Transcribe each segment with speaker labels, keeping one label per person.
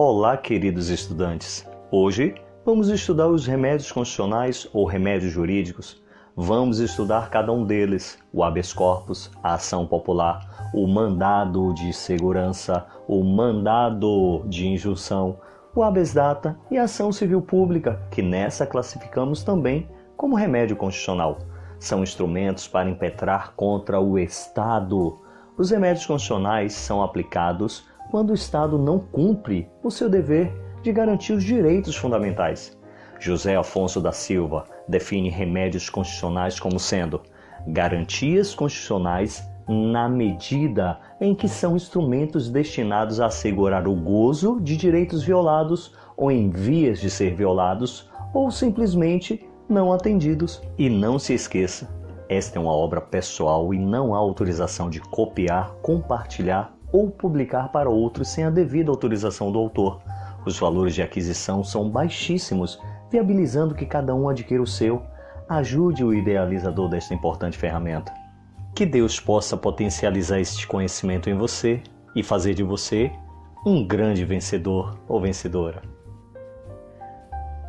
Speaker 1: Olá, queridos estudantes! Hoje vamos estudar os remédios constitucionais ou remédios jurídicos. Vamos estudar cada um deles: o habeas corpus, a ação popular, o mandado de segurança, o mandado de injunção, o habeas data e a ação civil pública, que nessa classificamos também como remédio constitucional. São instrumentos para impetrar contra o Estado. Os remédios constitucionais são aplicados quando o Estado não cumpre o seu dever de garantir os direitos fundamentais. José Afonso da Silva define remédios constitucionais como sendo garantias constitucionais na medida em que são instrumentos destinados a assegurar o gozo de direitos violados ou em vias de ser violados ou simplesmente não atendidos. E não se esqueça, esta é uma obra pessoal e não há autorização de copiar, compartilhar ou publicar para outros sem a devida autorização do autor. Os valores de aquisição são baixíssimos, viabilizando que cada um adquira o seu. Ajude o idealizador desta importante ferramenta. Que Deus possa potencializar este conhecimento em você e fazer de você um grande vencedor ou vencedora.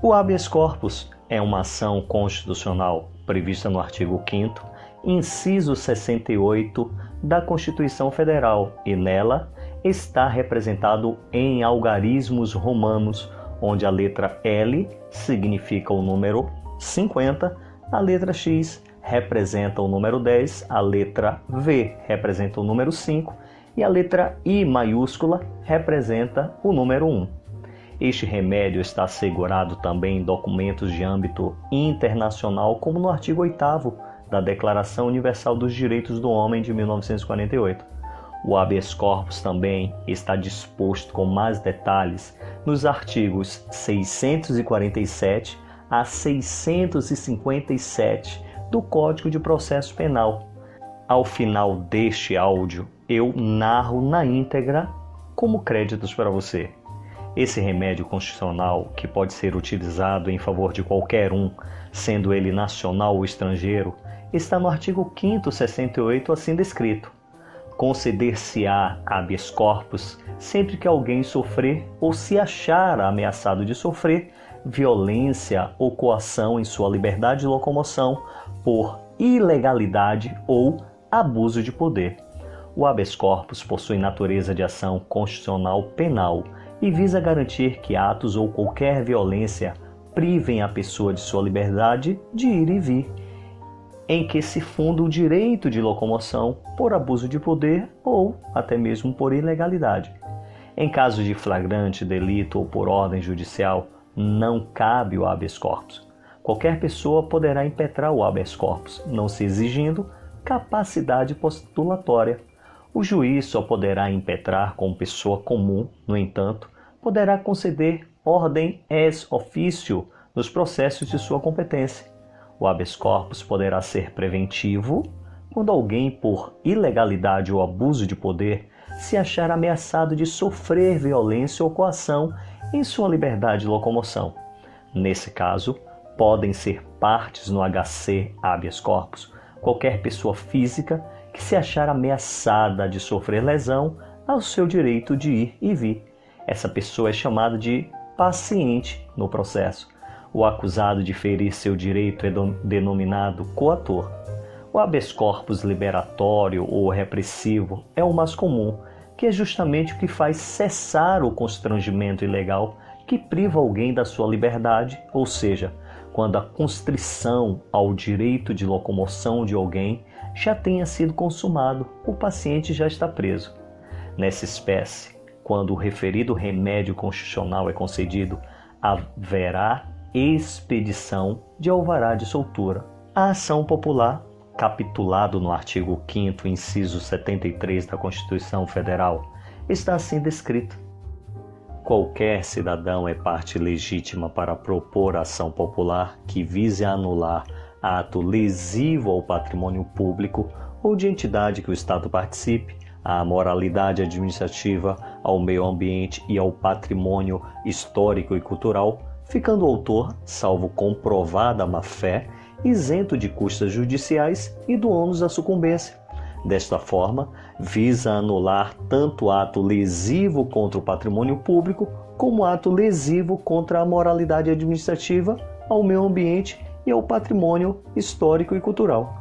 Speaker 1: O habeas corpus é uma ação constitucional prevista no artigo 5º, inciso 68 da Constituição Federal, e nela está representado em algarismos romanos, onde a letra L significa o número 50, a letra X representa o número 10, a letra V representa o número 5 e a letra I maiúscula representa o número 1. Este remédio está assegurado também em documentos de âmbito internacional, como no artigo 8º da Declaração Universal dos Direitos do Homem de 1948. O habeas corpus também está disposto com mais detalhes nos artigos 647 a 657 do Código de Processo Penal. Ao final deste áudio, eu narro na íntegra como créditos para você. Esse remédio constitucional, que pode ser utilizado em favor de qualquer um, sendo ele nacional ou estrangeiro, está no artigo 5º 68 assim descrito: conceder-se-á habeas corpus sempre que alguém sofrer ou se achar ameaçado de sofrer violência ou coação em sua liberdade de locomoção por ilegalidade ou abuso de poder. O habeas corpus possui natureza de ação constitucional penal e visa garantir que atos ou qualquer violência privem a pessoa de sua liberdade de ir e vir, em que se funda o direito de locomoção por abuso de poder ou até mesmo por ilegalidade. Em caso de flagrante delito ou por ordem judicial, não cabe o habeas corpus. Qualquer pessoa poderá impetrar o habeas corpus, não se exigindo capacidade postulatória. O juiz só poderá impetrar como pessoa comum, no entanto, poderá conceder ordem ex officio nos processos de sua competência. O habeas corpus poderá ser preventivo quando alguém, por ilegalidade ou abuso de poder, se achar ameaçado de sofrer violência ou coação em sua liberdade de locomoção. Nesse caso, podem ser partes no HC habeas corpus qualquer pessoa física que se achar ameaçada de sofrer lesão ao seu direito de ir e vir. Essa pessoa é chamada de paciente no processo. O acusado de ferir seu direito é denominado coator. O habeas corpus liberatório ou repressivo é o mais comum, que é justamente o que faz cessar o constrangimento ilegal que priva alguém da sua liberdade, ou seja, quando a constrição ao direito de locomoção de alguém já tenha sido consumado, o paciente já está preso. Nessa espécie, quando o referido remédio constitucional é concedido, haverá expedição de alvará de soltura. A ação popular, capitulado no artigo 5º, inciso 73 da Constituição Federal, está assim descrito: qualquer cidadão é parte legítima para propor ação popular que vise a anular ato lesivo ao patrimônio público ou de entidade que o Estado participe, à moralidade administrativa, ao meio ambiente e ao patrimônio histórico e cultural, ficando o autor, salvo comprovada má-fé, isento de custas judiciais e do ônus da sucumbência, Desta forma, visa anular tanto ato lesivo contra o patrimônio público como ato lesivo contra a moralidade administrativa, ao meio ambiente e ao patrimônio histórico e cultural.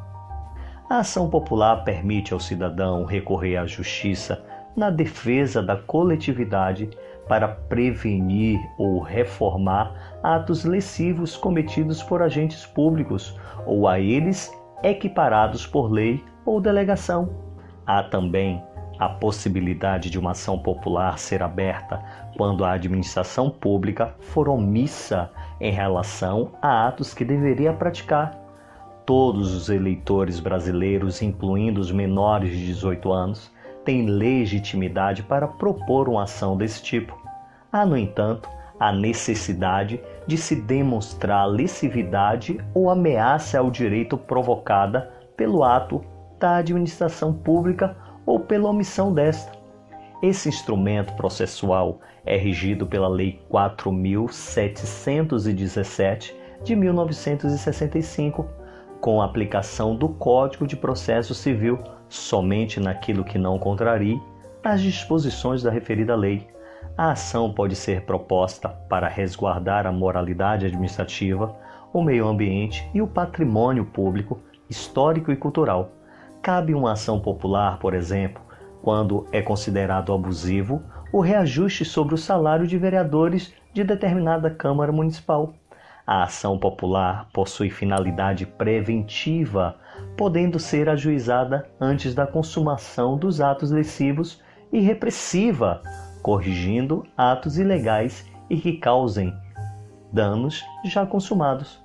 Speaker 1: A ação popular permite ao cidadão recorrer à justiça na defesa da coletividade para prevenir ou reformar atos lesivos cometidos por agentes públicos ou a eles equiparados por lei ou delegação. Há também a possibilidade de uma ação popular ser aberta quando a administração pública for omissa em relação a atos que deveria praticar. Todos os eleitores brasileiros, incluindo os menores de 18 anos, têm legitimidade para propor uma ação desse tipo. Há, no entanto, a necessidade de se demonstrar lesividade ou ameaça ao direito provocada pelo ato da administração pública ou pela omissão desta. Esse instrumento processual é regido pela Lei 4.717 de 1965, com a aplicação do Código de Processo Civil somente naquilo que não contrarie as disposições da referida lei. A ação pode ser proposta para resguardar a moralidade administrativa, o meio ambiente e o patrimônio público, histórico e cultural. Cabe uma ação popular, por exemplo, quando é considerado abusivo o reajuste sobre o salário de vereadores de determinada Câmara Municipal. A ação popular possui finalidade preventiva, podendo ser ajuizada antes da consumação dos atos lesivos, e repressiva, corrigindo atos ilegais e que causem danos já consumados.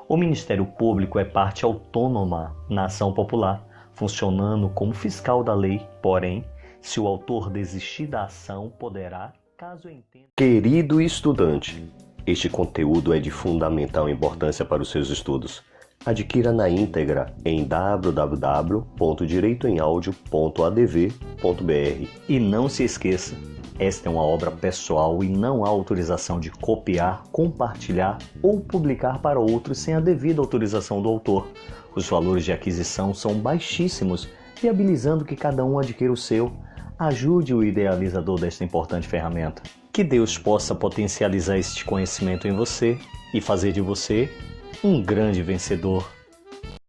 Speaker 1: O Ministério Público é parte autônoma na ação popular, funcionando como fiscal da lei, porém, se o autor desistir da ação, poderá, caso entenda...
Speaker 2: Querido estudante, este conteúdo é de fundamental importância para os seus estudos. Adquira na íntegra em www.direitoemaudio.adv.br.
Speaker 1: E não se esqueça, esta é uma obra pessoal e não há autorização de copiar, compartilhar ou publicar para outros sem a devida autorização do autor. Os valores de aquisição são baixíssimos, viabilizando que cada um adquira o seu. Ajude o idealizador desta importante ferramenta. Que Deus possa potencializar este conhecimento em você e fazer de você um grande vencedor.